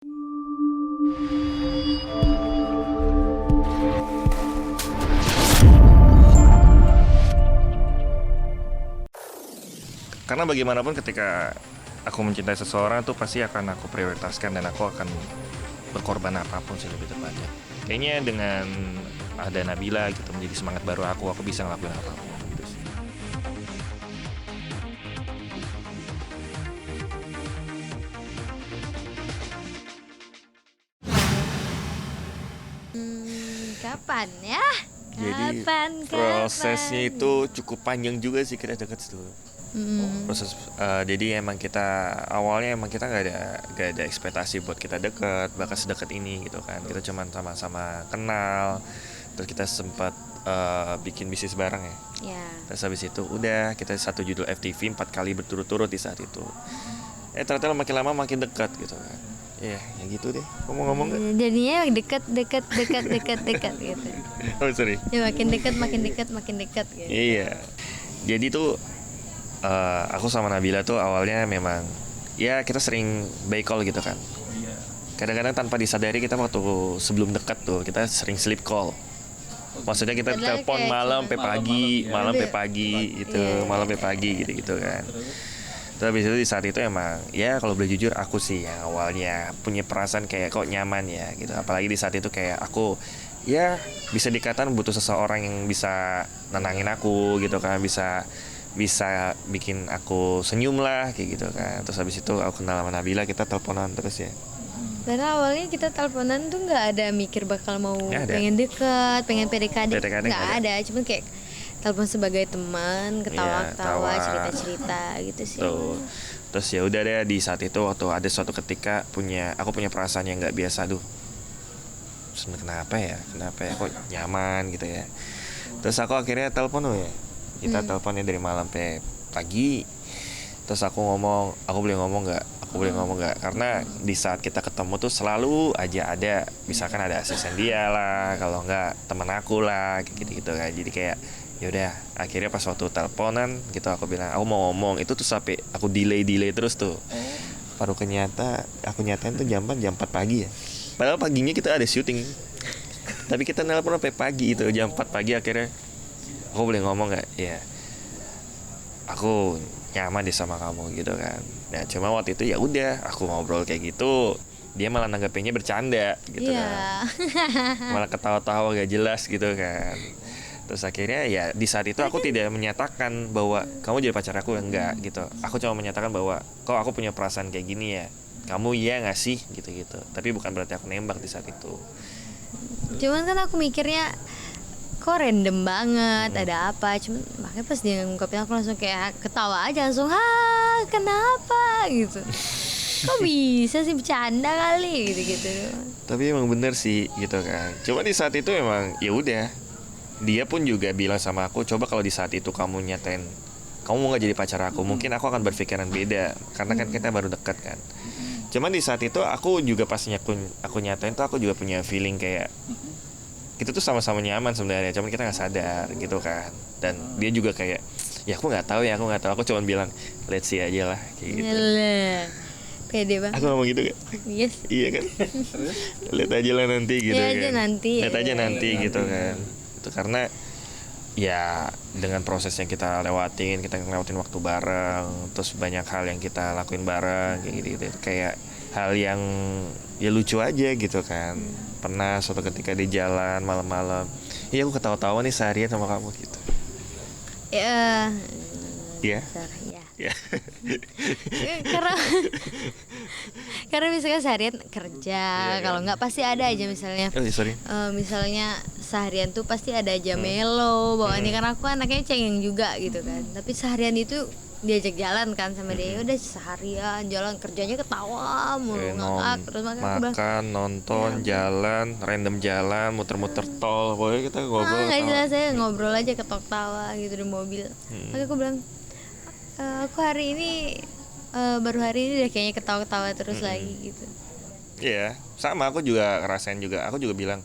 Karena bagaimanapun ketika aku mencintai seseorang tuh pasti akan aku prioritaskan dan aku akan berkorban apapun sih lebih tepatnya. Kayaknya dengan ada Nabila gitu menjadi semangat baru aku bisa ngelakuin apapun gitu sih. Kapan ya? Jadi Kapan? prosesnya itu cukup panjang juga sih kita deket tuh. Proses jadi emang kita awalnya emang kita nggak ada ekspektasi buat kita deket bahkan sedekat ini gitu kan. Kita cuma sama-sama kenal, terus kita sempat bikin bisnis bareng ya. Ya. Terus habis itu udah kita satu judul FTV 4 kali berturut-turut di saat itu. Ternyata makin lama makin dekat gitu kan. Ya gitu deh. Ngomong-ngomong nggak? Jadinya dekat gitu. Oh sorry. Ya makin dekat gitu. Iya. Jadi tuh aku sama Nabila tuh awalnya memang ya kita sering by call gitu kan. Kadang-kadang tanpa disadari kita waktu sebelum dekat tuh kita sering sleep call. Maksudnya kita Padahal telepon kayak malam cuma- malam sampai pagi gitu, Iya. malam sampai pagi gitu kan. Terus habis itu di saat itu emang ya kalau boleh jujur aku sih yang awalnya punya perasaan kayak kok nyaman ya gitu. Apalagi di saat itu kayak aku ya bisa dikatakan butuh seseorang yang bisa nenangin aku gitu kan, bisa bikin aku senyum lah kayak gitu kan. Terus habis itu aku kenal sama Nabila, kita teleponan terus ya. Karena awalnya kita teleponan tuh nggak ada mikir bakal mau Nggak ada. pengen deket, pengen PDKT, PDKT nggak ada. Cuman kayak telepon sebagai teman, Iya, ketawa-ketawa, tawa. cerita-cerita gitu sih. Tuh. Terus ya udah deh di saat itu waktu ada suatu ketika aku punya perasaan yang nggak biasa tuh. Terus kenapa ya kok nyaman gitu ya. Terus aku akhirnya telepon tuh ya. Kita teleponnya dari malam sampai pagi. Terus aku boleh ngomong nggak? Karena di saat kita ketemu tuh selalu aja ada, misalkan ada asisten dia lah, kalau nggak temen aku lah, kayak gitu kan. Jadi kayak yaudah, akhirnya pas waktu teleponan gitu aku bilang aku mau ngomong, itu tuh sampai aku delay terus tuh. Baru aku nyatain tuh jam 4 pagi ya. Padahal paginya kita ada syuting. Tapi kita nelpon sampai pagi itu, jam 4 pagi akhirnya. Aku boleh ngomong nggak? Ya. Aku nyaman deh sama kamu gitu kan. Nah cuma waktu itu ya udah aku ngobrol kayak gitu, dia malah nanggepinnya bercanda gitu kan, malah ketawa-tawa gak jelas gitu kan. Terus akhirnya ya di saat itu aku tidak menyatakan bahwa kamu jadi pacar aku, enggak gitu. Aku cuma menyatakan bahwa kok aku punya perasaan kayak gini ya, kamu iya nggak sih gitu. Tapi bukan berarti aku nembak di saat itu. Cuman kan aku mikirnya kok random banget, ada apa? Cuman makanya pas dia ngungkapin aku langsung kayak ketawa aja langsung, kenapa gitu. Kok bisa sih, bercanda kali gitu. Tapi emang bener sih gitu kan. Cuma di saat itu emang ya udah. Dia pun juga bilang sama aku, coba kalau di saat itu kamu nyatain kamu mau nggak jadi pacar aku, mungkin aku akan berpikiran beda. Karena kan kita baru dekat kan. Cuman di saat itu aku juga pasnya aku nyatain tuh aku juga punya feeling kayak kita tuh sama-sama nyaman sebenarnya, cuman kita nggak sadar gitu kan. Dan dia juga kayak ya aku nggak tahu, aku cuma bilang let's see aja lah kayak gitu. Yalah. Pede banget. Aku ngomong gitu gak? Yes. Iya kan? Lihat aja lah nanti gitu Lihat kan. aja nanti. Lihat aja Iya, nanti iya. gitu kan. Itu karena ya dengan proses yang kita ngelewatin waktu bareng, terus banyak hal yang kita lakuin bareng kayak gitu. Kayak hal yang ya lucu aja gitu kan. Pernah suatu ketika di jalan malam-malam, iya aku ketawa-tawa nih seharian sama kamu gitu. Ya. Iya. Ya. Ya. Karena misalnya seharian kerja, Iya, kalau kan? nggak pasti ada aja misalnya. Oh, sorry. Misalnya seharian tuh pasti ada aja melo bawaannya, karena aku anaknya cengeng juga gitu kan. Tapi seharian itu diajak jalan kan sama dia, udah seharian jalan, kerjanya ketawa mulu, ngakak terus makanya aku bilang, Makan, nonton, jalan, random jalan, muter-muter tol, pokoknya kita ngobrol. nggak ketawa. jelas, saya ngobrol aja ketawa gitu di mobil. Makanya aku bilang, aku hari ini baru hari ini deh kayaknya ketawa-ketawa terus lagi gitu. Iya, sama aku juga ngerasain juga. Aku juga bilang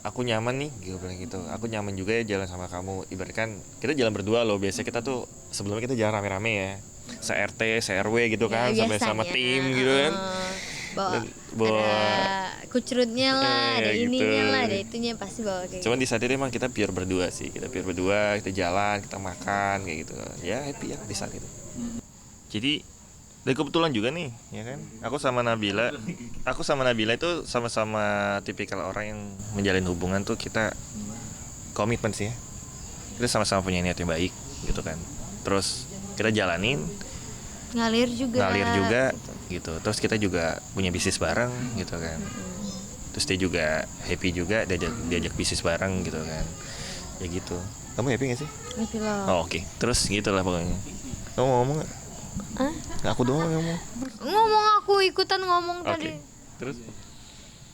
aku nyaman nih, gue bilang gitu. Aku nyaman juga ya jalan sama kamu. Ibaratkan kita jalan berdua loh. Biasanya kita tuh sebelumnya kita jalan rame-rame ya. Se-RT, se-RW gitu Ya, kan, sama biasanya, tim gitu kan. bawa Dan bawa ada kucrutnya lah, ada gitu. ininya lah, ada itunya, pasti bawa kayak Cuman di saat itu emang kita pure berdua sih. Kita pure berdua, kita jalan, kita makan kayak gitu. Ya happy ya di saat itu. Jadi dan kebetulan juga nih, ya kan? Aku sama Nabila itu sama-sama tipikal orang yang menjalin hubungan tuh kita komitmen sih ya. Kita sama-sama punya niat yang baik gitu kan. Terus kita jalanin, ngalir juga gitu. Terus kita juga punya bisnis bareng gitu kan. Terus dia juga happy juga diajak bisnis bareng gitu kan. Ya gitu. Kamu happy gak sih? happy lah. Oh, oke. Terus gitulah pokoknya. Kamu mau ngomong gak? Hah? Aku doang yang ngomong. Aku ikutan ngomong Oke. tadi. Terus?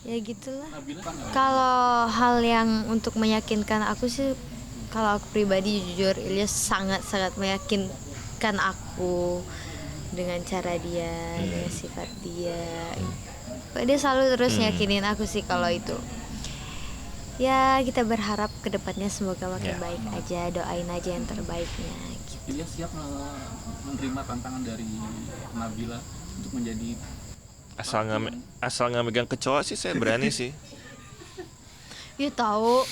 Ya gitulah. Kalau hal yang untuk meyakinkan aku sih, kalau aku pribadi jujur Ilyas sangat meyakinkan aku dengan cara dia, dengan sifat dia. Dia selalu terus yakinin aku sih kalau itu. Ya kita berharap kedepannya semoga makin Ya. baik aja, doain aja yang terbaiknya. Gitu. Ilyas siap menerima tantangan dari Nabila untuk menjadi Asal nggak megang kecoa sih saya berani sih. Ya tahu,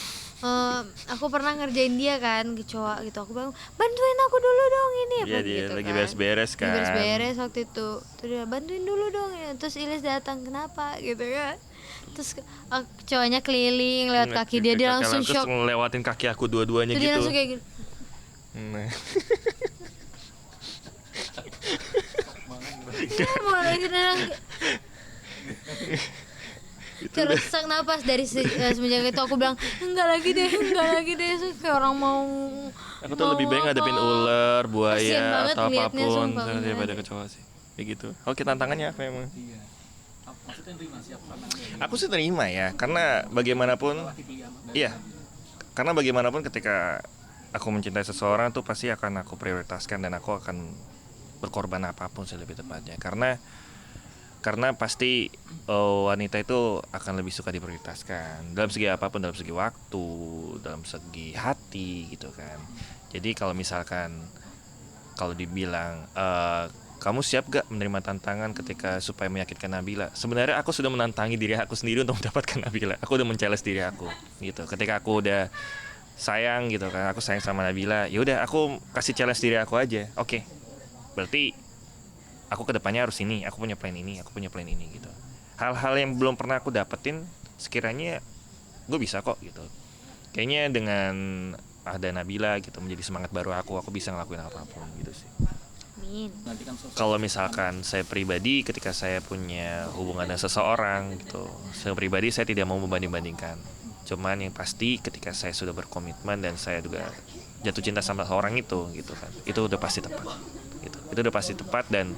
aku pernah ngerjain dia kan kecoa gitu. Aku bilang bantuin aku dulu dong ini Iya, apa dia gitu lagi kan. beres-beres Lagi kan. beres-beres waktu itu. Terus dia bantuin dulu dong ya. Terus Ilyas datang, kenapa gitu kan. Terus kecoanya keliling lewat kaki dia langsung terus shock. ngelewatin kaki aku dua-duanya Terus dia gitu. langsung kayak gitu. Nah. Malah gitu terus sesak napas dari semenjak itu aku bilang enggak lagi deh Terus kayak orang mau Aku tuh lebih baik ngadepin ular, Kasian buaya banget atau ngeliatnya, apapun sumpah, daripada beneran. kecoa sih. Kayak gitu. Oke, tantangannya apa emang? iya. Maksudnya terima siap tantangan Aku sih terima ya, karena bagaimanapun iya. Karena bagaimanapun ketika aku mencintai seseorang tuh pasti akan aku prioritaskan dan aku akan berkorban apapun sih lebih tepatnya. Karena pasti wanita itu akan lebih suka diprioritaskan dalam segi apapun, dalam segi waktu, dalam segi hati gitu kan. Jadi kalau misalkan kalau dibilang kamu siap gak menerima tantangan ketika supaya meyakinkan Nabila? Sebenarnya aku sudah menantangi diri aku sendiri untuk mendapatkan Nabila. Aku udah men-challenge diri aku gitu. Ketika aku udah sayang gitu kan, aku sayang sama Nabila, ya udah aku kasih challenge diri aku aja. Oke. Berarti aku kedepannya harus ini, aku punya plan ini gitu. Hal-hal yang belum pernah aku dapetin sekiranya gue bisa kok gitu. Kayaknya dengan ada Nabila gitu menjadi semangat baru aku bisa ngelakuin apapun gitu sih. Amin. nantikan sosok Kalau misalkan saya pribadi ketika saya punya hubungan dengan seseorang gitu, saya pribadi saya tidak mau membanding-bandingkan. Cuman yang pasti ketika saya sudah berkomitmen dan saya juga jatuh cinta sama seorang itu gitu kan, itu udah pasti tepat gitu. Itu udah pasti tepat dan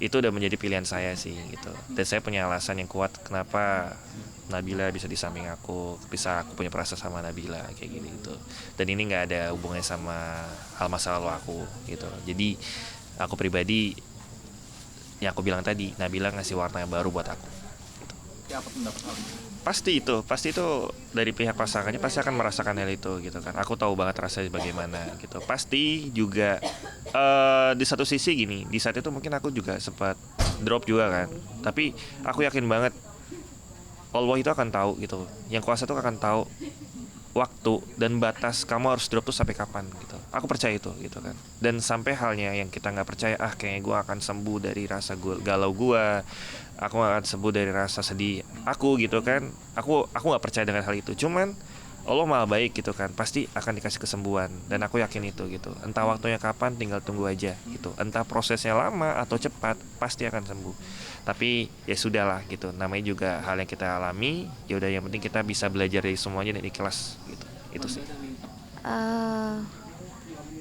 itu udah menjadi pilihan saya sih gitu. Dan saya punya alasan yang kuat kenapa Nabila bisa di samping aku punya perasaan sama Nabila kayak gitu. Dan ini nggak ada hubungannya sama hal masa lalu aku gitu. Jadi aku pribadi yang aku bilang tadi, Nabila ngasih warna yang baru buat aku. ya, apa pendapat kamu? Pasti itu dari pihak pasangannya pasti akan merasakan hal itu gitu kan. Aku tahu banget rasanya bagaimana gitu. Pasti juga di satu sisi gini, di saat itu mungkin aku juga sempat drop juga kan. Tapi aku yakin banget Allah itu akan tahu gitu. Yang kuasa itu akan tahu waktu dan batas kamu harus drop tuh sampai kapan gitu. Aku percaya itu gitu kan. Dan sampai halnya yang kita nggak percaya, kayaknya gue akan sembuh dari rasa galau gue, aku akan sembuh dari rasa sedih aku gitu kan. Aku nggak percaya dengan hal itu. Cuman Allah maha baik gitu kan, pasti akan dikasih kesembuhan dan aku yakin itu gitu. Entah waktunya kapan, tinggal tunggu aja gitu. Entah prosesnya lama atau cepat, pasti akan sembuh. Tapi ya sudahlah gitu, namanya juga hal yang kita alami. Ya udah, yang penting kita bisa belajar dari semuanya dan ikhlas gitu. Itu sih.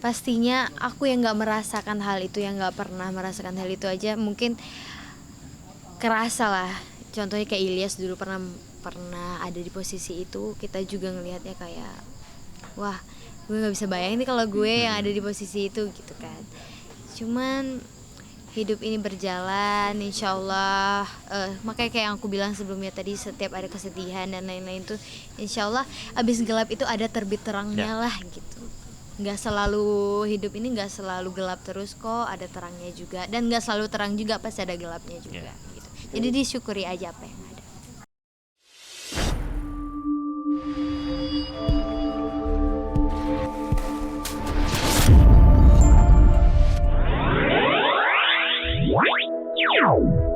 Pastinya aku yang nggak merasakan hal itu, yang nggak pernah merasakan hal itu aja mungkin kerasa lah. Contohnya kayak Ilyas dulu pernah ada di posisi itu, kita juga ngelihatnya kayak wah, gue nggak bisa bayangin nih kalau gue yang ada di posisi itu gitu kan. Cuman hidup ini berjalan, insya Allah. Makanya kayak yang aku bilang sebelumnya tadi, setiap ada kesedihan dan lain-lain tuh, insya Allah abis gelap itu ada terbit terangnya lah gitu. Nggak selalu hidup ini nggak selalu gelap terus kok, ada terangnya juga, dan nggak selalu terang juga, pasti ada gelapnya juga gitu. Jadi disyukuri aja apa yang ada. Wow.